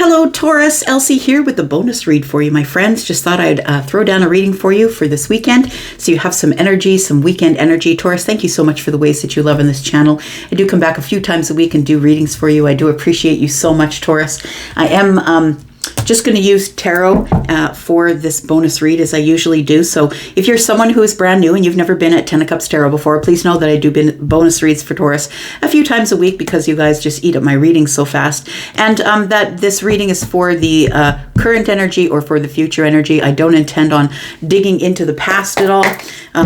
Hello, Taurus. Elsie here with the bonus read for you, my friends. Just thought I'd throw down a reading for you for this weekend so you have some energy, some weekend energy. Taurus, thank you so much for the ways that you love on this channel. I do come back a few times a week and do readings for you. I do appreciate you so much, Taurus. I am just going to use tarot for this bonus read as I usually do. So if you're someone who is brand new and you've never been at 10 of Cups Tarot before, please know that I do bonus reads for Taurus a few times a week because you guys just eat up my readings so fast. And that this reading is for the current energy or for the future energy. I don't intend on digging into the past at all.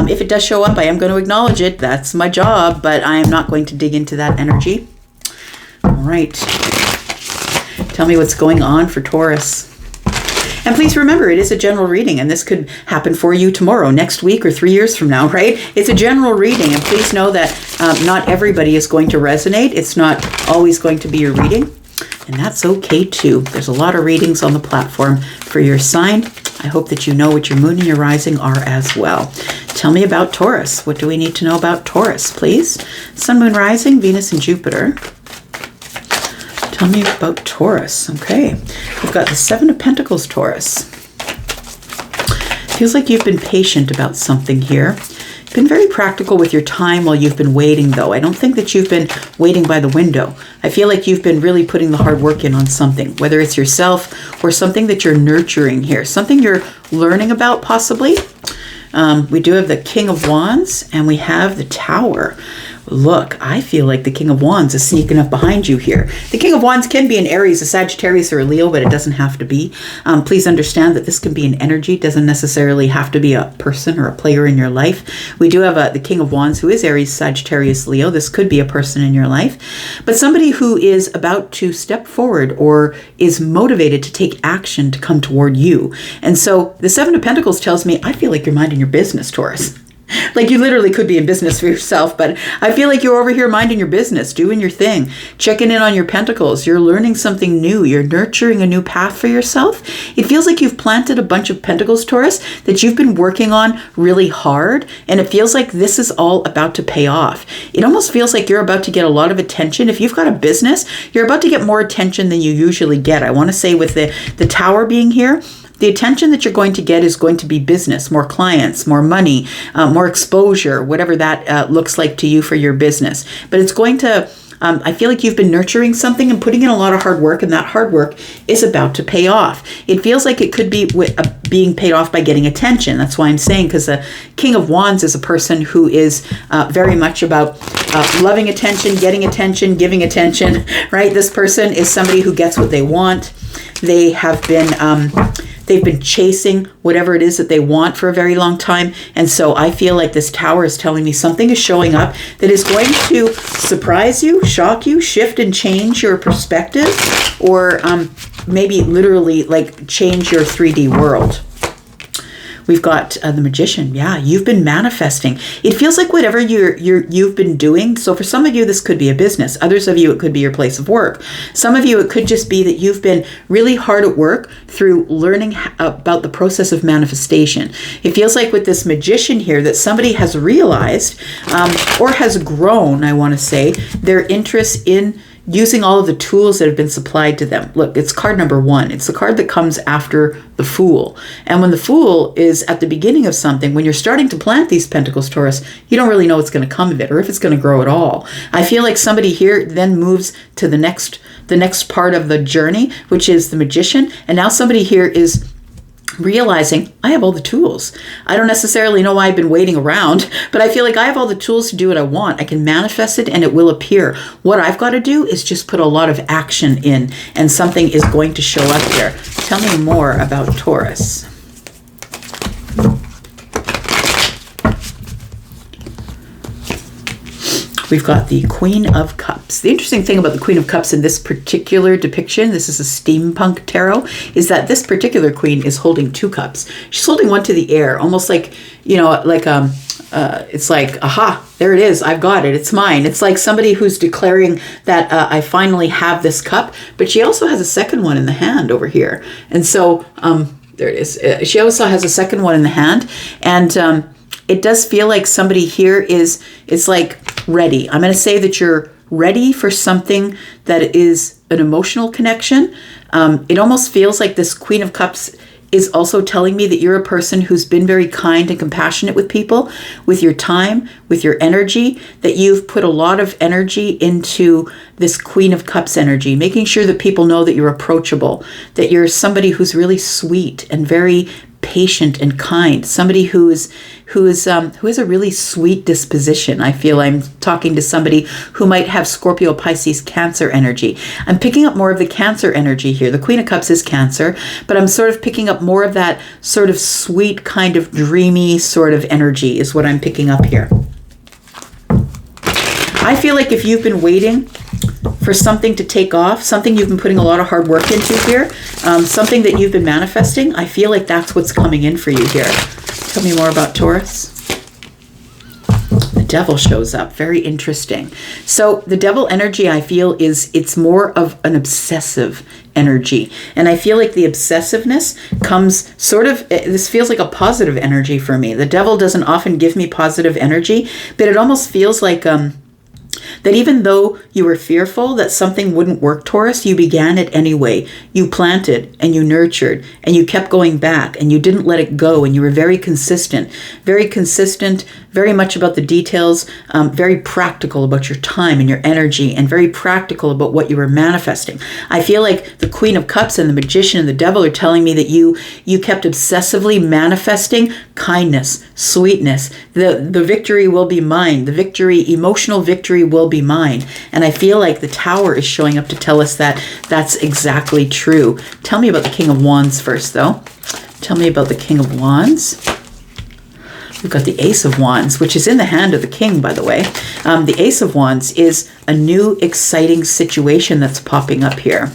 If it does show up, I am going to acknowledge it. That's my job, but I am not going to dig into that energy. All right. Tell me what's going on for Taurus. And please remember, it is a general reading, and this could happen for you tomorrow, next week, or 3 years from now, right? It's a general reading, and please know that not everybody is going to resonate. It's not always going to be your reading, and that's okay too. There's a lot of readings on the platform for your sign. I hope that you know what your moon and your rising are as well. Tell me about Taurus. What do we need to know about Taurus, please? Sun, moon, rising, Venus, and Jupiter. Tell me about Taurus. Okay, we've got the Seven of Pentacles, Taurus. Feels like you've been patient about something here. Been very practical with your time while you've been waiting, though. I don't think that you've been waiting by the window. I feel like you've been really putting the hard work in on something, whether it's yourself or something that you're nurturing here, something you're learning about possibly. We do have the King of Wands and we have the Tower. Look, I feel like the King of Wands is sneaking up behind you here. The King of Wands can be an Aries, a Sagittarius, or a Leo, but it doesn't have to be. Please understand that this can be an energy. It doesn't necessarily have to be a person or a player in your life. We do have the King of Wands who is Aries, Sagittarius, Leo. This could be a person in your life, but somebody who is about to step forward or is motivated to take action to come toward you. And so the Seven of Pentacles tells me, I feel like you're minding your business, Taurus. Like you literally could be in business for yourself, but I feel like you're over here minding your business, doing your thing, checking in on your pentacles. You're learning something new. You're nurturing a new path for yourself. It feels like you've planted a bunch of pentacles, Taurus, that you've been working on really hard, and it feels like this is all about to pay off. It almost feels like you're about to get a lot of attention. If you've got a business, you're about to get more attention than you usually get. I want to say with the Tower being here, the attention that you're going to get is going to be business, more clients, more money, more exposure, whatever that looks like to you for your business. But it's going to, I feel like you've been nurturing something and putting in a lot of hard work, and that hard work is about to pay off. It feels like it could be being paid off by getting attention. That's why I'm saying, because the King of Wands is a person who is very much about loving attention, getting attention, giving attention, right? This person is somebody who gets what they want. They have been... They've been chasing whatever it is that they want for a very long time. And so I feel like this Tower is telling me something is showing up that is going to surprise you, shock you, shift and change your perspective, or maybe literally like change your 3D world. We've got the Magician. Yeah, you've been manifesting. It feels like whatever you've been doing. So for some of you, this could be a business. Others of you, it could be your place of work. Some of you, it could just be that you've been really hard at work through learning about the process of manifestation. It feels like with this Magician here that somebody has realized or has grown, I want to say, their interest in using all of the tools that have been supplied to them. Look, it's card number 1. It's the card that comes after the Fool. And when the Fool is at the beginning of something, when you're starting to plant these pentacles, Taurus, you don't really know what's going to come of it or if it's going to grow at all. I feel like somebody here then moves to the next part of the journey, which is the Magician. And now somebody here is realizing I have all the tools. I don't necessarily know why I've been waiting around, but I feel like I have all the tools to do what I want. I can manifest it and it will appear. What I've got to do is just put a lot of action in, and something is going to show up there. Tell me more about Taurus. We've got the Queen of Cups. The interesting thing about the Queen of Cups in this particular depiction, this is a steampunk tarot, is that this particular queen is holding 2 cups. She's holding one to the air, almost like, you know, like it's like, aha, there it is. I've got it. It's mine. It's like somebody who's declaring that I finally have this cup, but she also has a second one in the hand over here. And so there it is. She also has a second one in the hand, and it does feel like somebody here is like ready. I'm going to say that you're ready for something that is an emotional connection. It almost feels like this Queen of Cups is also telling me that you're a person who's been very kind and compassionate with people, with your time, with your energy, that you've put a lot of energy into this Queen of Cups energy, making sure that people know that you're approachable, that you're somebody who's really sweet and very patient and kind, somebody who has a really sweet disposition. I feel I'm talking to somebody who might have Scorpio, Pisces, Cancer energy. I'm picking up more of the Cancer energy here. The Queen of Cups is Cancer, but I'm sort of picking up more of that sort of sweet, kind of dreamy sort of energy is what I'm picking up here. I feel like if you've been waiting for something to take off, something you've been putting a lot of hard work into here, something that you've been manifesting, I feel like that's what's coming in for you here. Tell me more about Taurus. The Devil shows up. Very interesting. So the Devil energy, I feel, it's more of an obsessive energy. And I feel like the obsessiveness comes sort of, this feels like a positive energy for me. The Devil doesn't often give me positive energy, but it almost feels like that even though you were fearful that something wouldn't work, Taurus, you began it anyway. You planted and you nurtured and you kept going back and you didn't let it go, and you were very consistent, very much about the details, very practical about your time and your energy, and very practical about what you were manifesting. I feel like the Queen of Cups and the Magician and the Devil are telling me that you kept obsessively manifesting kindness, sweetness. The victory will be mine. The victory, emotional victory will be mine. And I feel like the Tower is showing up to tell us that that's exactly true. Tell me about the King of Wands first, though. Tell me about the King of Wands. We've got the Ace of Wands, which is in the hand of the King, by the way. The Ace of Wands is a new, exciting situation that's popping up here.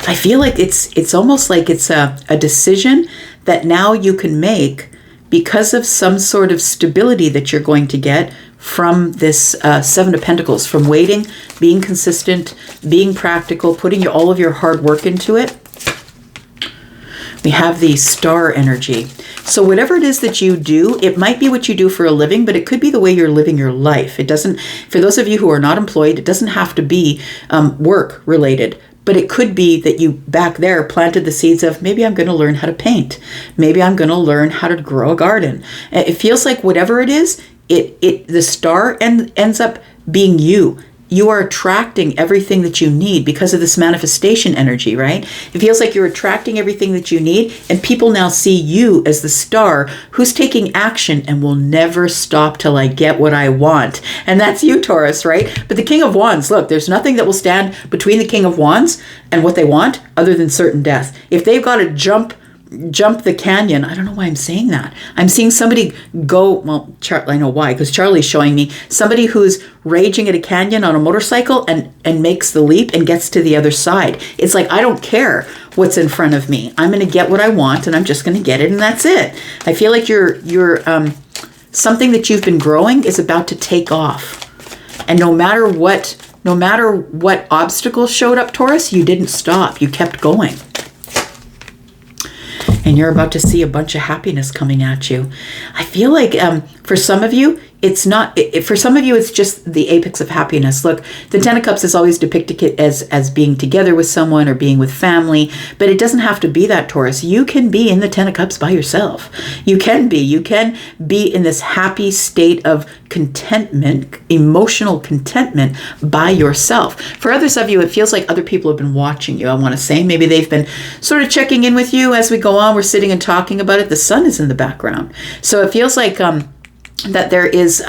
I feel like it's almost like it's a decision that now you can make because of some sort of stability that you're going to get from this Seven of Pentacles, from waiting, being consistent, being practical, putting all of your hard work into it. We have the Star energy. So whatever it is that you do, it might be what you do for a living, but it could be the way you're living your life. It doesn't, for those of you who are not employed, it doesn't have to be work related. But it could be that you back there planted the seeds of, maybe I'm going to learn how to paint. Maybe I'm going to learn how to grow a garden. It feels like whatever it is, the star ends up being you. You are attracting everything that you need because of this manifestation energy, right? It feels like you're attracting everything that you need, and people now see you as the star who's taking action and will never stop till I get what I want. And that's you, Taurus, right? But the King of Wands, look, there's nothing that will stand between the King of Wands and what they want other than certain death. If they've got to jump the canyon, I don't know why I'm saying that. I'm seeing somebody go, well, I know why, because Charlie's showing me somebody who's raging at a canyon on a motorcycle and makes the leap and gets to the other side. It's like, I don't care what's in front of me. I'm going to get what I want, and I'm just going to get it, and that's it. I feel like you're something that you've been growing is about to take off. And no matter what obstacles showed up, Taurus, you didn't stop. You kept going. And you're about to see a bunch of happiness coming at you. I feel like for some of you, it's not, for some of you, it's just the apex of happiness. Look, the Ten of Cups is always depicted as being together with someone or being with family, but it doesn't have to be that, Taurus. You can be in the Ten of Cups by yourself. You can be in this happy state of contentment, emotional contentment by yourself. For others of you, it feels like other people have been watching you, I want to say. Maybe they've been sort of checking in with you as we go on. We're sitting and talking about it. The sun is in the background. So it feels like that there is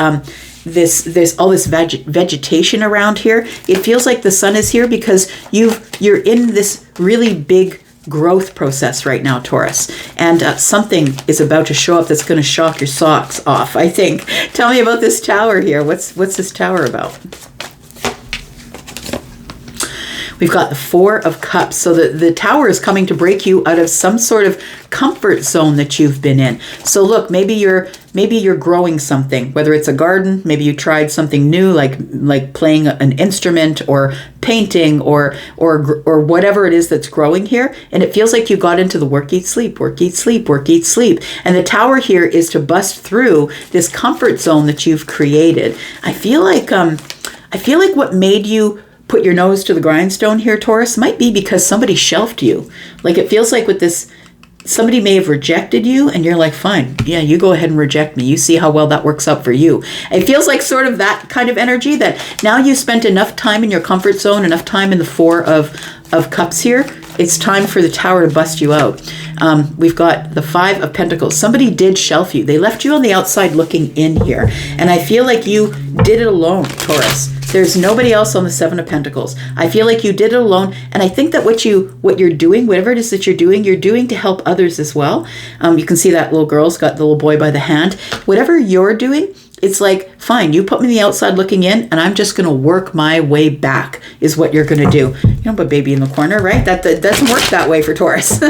there's all this vegetation around here. It feels like the sun is here because you're in this really big growth process right now, Taurus, and something is about to show up that's going to shock your socks off, I think. Tell me about this tower here. What's this tower about? We've got the Four of Cups. So the Tower is coming to break you out of some sort of comfort zone that you've been in. So look, maybe you're growing something, whether it's a garden, maybe you tried something new, like playing an instrument or painting or whatever it is that's growing here. And it feels like you got into the work, eat, sleep, work, eat, sleep, work, eat, sleep. And the Tower here is to bust through this comfort zone that you've created. I feel like I feel like what made you put your nose to the grindstone here, Taurus, might be because somebody shelved you. Like it feels like with this, somebody may have rejected you and you're like, fine, yeah, you go ahead and reject me. You see how well that works out for you. It feels like sort of that kind of energy that now you spent enough time in your comfort zone, enough time in the Four of Cups here. It's time for the Tower to bust you out. We've got the Five of Pentacles. Somebody did shelf you. They left you on the outside looking in here. And I feel like you did it alone, Taurus. There's nobody else on the Seven of Pentacles. I feel like you did it alone. And I think that what you're doing, whatever it is that you're doing to help others as well. You can see that little girl's got the little boy by the hand. Whatever you're doing, it's like, fine, you put me on the outside looking in, and I'm just going to work my way back is what you're going to do. You don't put baby in the corner, right? That doesn't work that way for Taurus.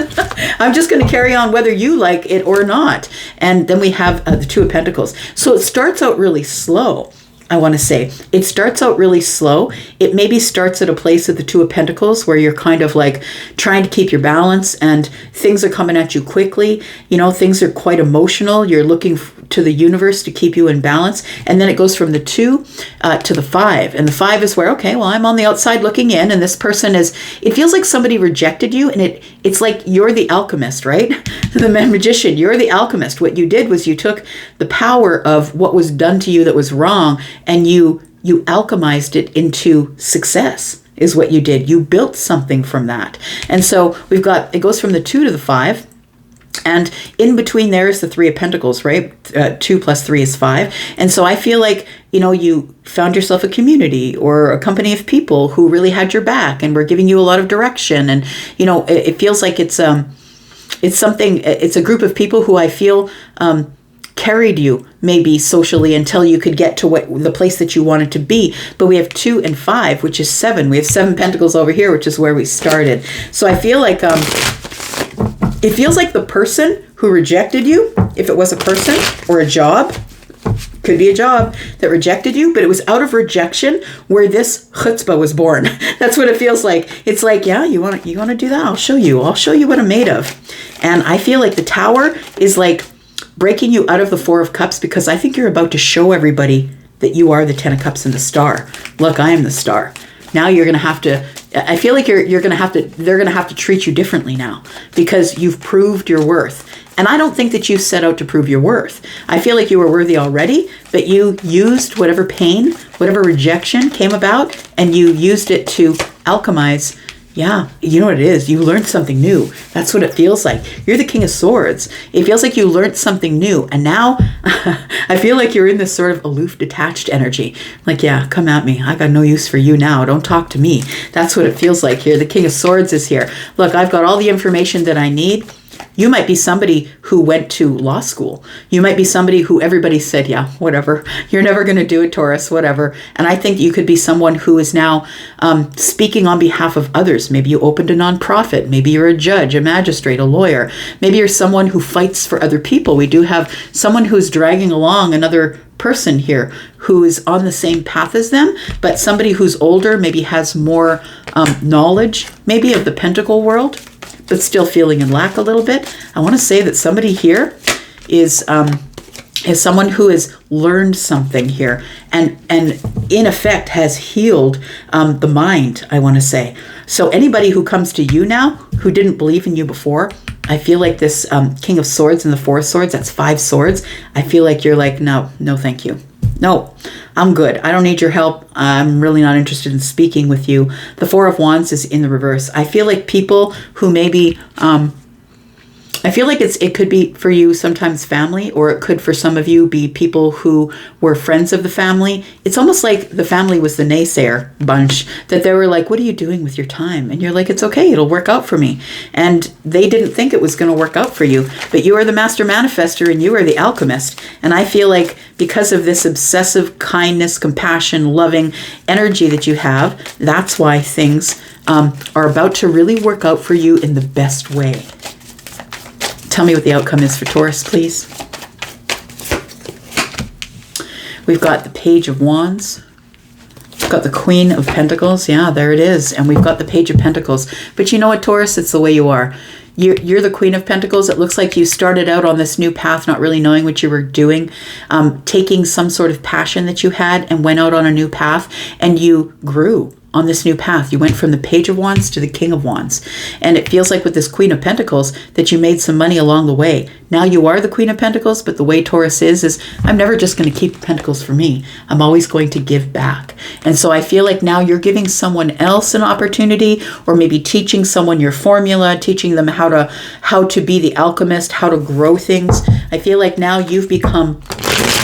I'm just going to carry on whether you like it or not. And then we have the Two of Pentacles. So it starts out really slow. I want to say it starts out really slow. It maybe starts at a place of the Two of Pentacles where you're kind of like trying to keep your balance and things are coming at you quickly. You know, things are quite emotional. You're looking to the universe to keep you in balance. And then it goes from the 2 to the 5. And the 5 is where, okay, well, I'm on the outside looking in and this person is, it feels like somebody rejected you and it's like you're the alchemist, right? The magician, you're the alchemist. What you did was you took the power of what was done to you that was wrong and you alchemized it into success is what you did. You built something from that. And so we've got, it goes from the 2 to the 5. And in between there is the Three of Pentacles, right? 2 plus 3 is 5. And so I feel like, you know, you found yourself a community or a company of people who really had your back and were giving you a lot of direction. And, you know, it feels like it's something, it's a group of people who I feel carried you maybe socially until you could get to the place that you wanted to be. But we have 2 and 5, which is 7. We have 7 Pentacles over here, which is where we started. So I feel like it feels like the person who rejected you, if it was a person or a job, could be a job that rejected you, but it was out of rejection where this chutzpah was born. That's what it feels like. It's like, yeah, you want to do that? I'll show you what I'm made of. And I feel like the Tower is like breaking you out of the Four of Cups because I think you're about to show everybody that you are the 10 of Cups and the star. Look, I am the star. Now you're going to have to, I feel like they're going to have to treat you differently now because you've proved your worth. And I don't think that you set out to prove your worth. I feel like you were worthy already, but you used whatever pain, whatever rejection came about, and you used it to alchemize. Yeah, you know what it is. You learned something new. That's what it feels like. You're the King of Swords. It feels like you learned something new. And now I feel like you're in this sort of aloof, detached energy. Like, yeah, come at me. I got no use for you now. Don't talk to me. That's what it feels like here. The King of Swords is here. Look, I've got all the information that I need. You might be somebody who went to law school. You might be somebody who everybody said, yeah, whatever. You're never going to do it, Taurus, whatever. And I think you could be someone who is now speaking on behalf of others. Maybe you opened a nonprofit. Maybe you're a judge, a magistrate, a lawyer. Maybe you're someone who fights for other people. We do have someone who's dragging along another person here who is on the same path as them, but somebody who's older, maybe has more knowledge, maybe of the pentacle world, but still feeling in lack a little bit. I want to say that somebody here is someone who has learned something here and in effect has healed the mind, I want to say. So anybody who comes to you now who didn't believe in you before, I feel like this King of Swords and the Four of Swords, that's 5 swords. I feel like you're like, no, thank you. No, I'm good. I don't need your help. I'm really not interested in speaking with you. The Four of Wands is in the reverse. I feel like people who maybe, I feel like it could be for you sometimes family, or it could for some of you be people who were friends of the family. It's almost like the family was the naysayer bunch, that they were like, what are you doing with your time? And you're like, it's okay, it'll work out for me. And they didn't think it was going to work out for you, but you are the master manifester and you are the alchemist. And I feel like because of this obsessive kindness, compassion, loving energy that you have, that's why things are about to really work out for you in the best way. Tell me what the outcome is for Taurus, please. We've got the Page of Wands. We've got the Queen of Pentacles. Yeah, there it is. And we've got the Page of Pentacles. But you know what, Taurus? It's the way you are. You're the Queen of Pentacles. It looks like you started out on this new path, not really knowing what you were doing, taking some sort of passion that you had and went out on a new path, and you grew on this new path. You went from the Page of Wands to the King of Wands. And it feels like with this Queen of Pentacles that you made some money along the way. Now you are the Queen of Pentacles, but the way Taurus is I'm never just going to keep Pentacles for me. I'm always going to give back. And so I feel like now you're giving someone else an opportunity, or maybe teaching someone your formula, teaching them how to be the alchemist, how to grow things. I feel like now you've become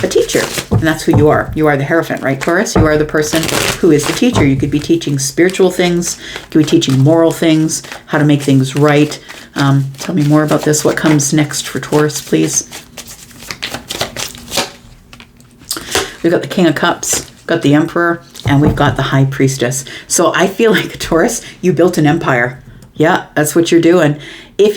a teacher, and that's who you are. You are the Hierophant, right, Taurus? You are the person who is the teacher. You could be teaching spiritual things, you could be teaching moral things, how to make things right. Tell me more about this. What comes next for Taurus, please? We've got the King of Cups, got the Emperor, and we've got the High Priestess. So I feel like, Taurus, you built an empire. Yeah, that's what you're doing. If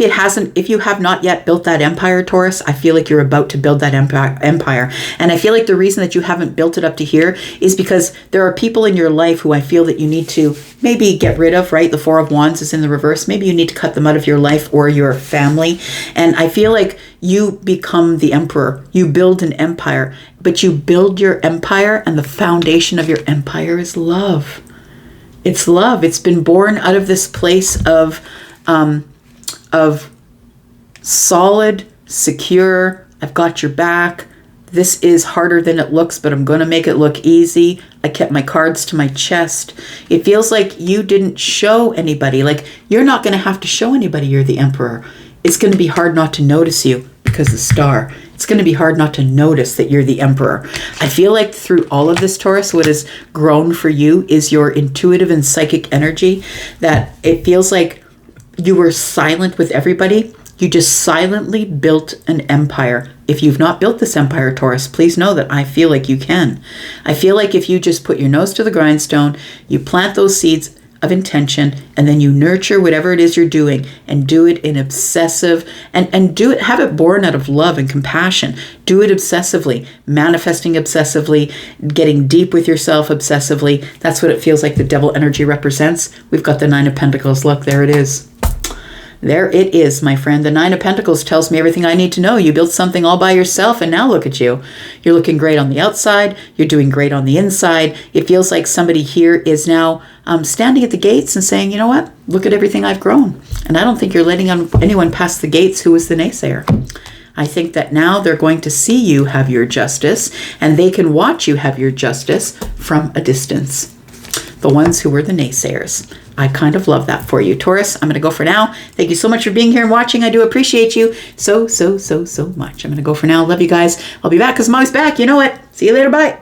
you have not yet built that empire, Taurus, I feel like you're about to build that empire. And I feel like the reason that you haven't built it up to here is because there are people in your life who I feel that you need to maybe get rid of, right? The Four of Wands is in the reverse. Maybe you need to cut them out of your life or your family. And I feel like you become the emperor. You build an empire, but you build your empire, and the foundation of your empire is love. It's love. It's been born out of this place of solid, secure, I've got your back. This is harder than it looks, but I'm going to make it look easy. I kept my cards to my chest. It feels like you didn't show anybody. Like, you're not going to have to show anybody you're the Emperor. It's going to be hard not to notice you because the Star. It's going to be hard not to notice that you're the Emperor. I feel like through all of this, Taurus, what has grown for you is your intuitive and psychic energy, that it feels like you were silent with everybody. You just silently built an empire. If you've not built this empire, Taurus, please know that I feel like you can. I feel like if you just put your nose to the grindstone, you plant those seeds of intention, and then you nurture whatever it is you're doing, and do it in obsessive, and do it, have it born out of love and compassion. Do it obsessively, manifesting obsessively, getting deep with yourself obsessively. That's what it feels like the devil energy represents. We've got the Nine of Pentacles. Look, there it is. There it is, my friend. The Nine of Pentacles tells me everything I need to know. You built something all by yourself, and now look at you. You're looking great on the outside. You're doing great on the inside. It feels like somebody here is now standing at the gates and saying, you know what? Look at everything I've grown. And I don't think you're letting anyone pass the gates who was the naysayer. I think that now they're going to see you have your justice, and they can watch you have your justice from a distance. The ones who were the naysayers. I kind of love that for you. Taurus, I'm going to go for now. Thank you so much for being here and watching. I do appreciate you so much. I'm going to go for now. Love you guys. I'll be back because I'm always back. You know it. See you later. Bye.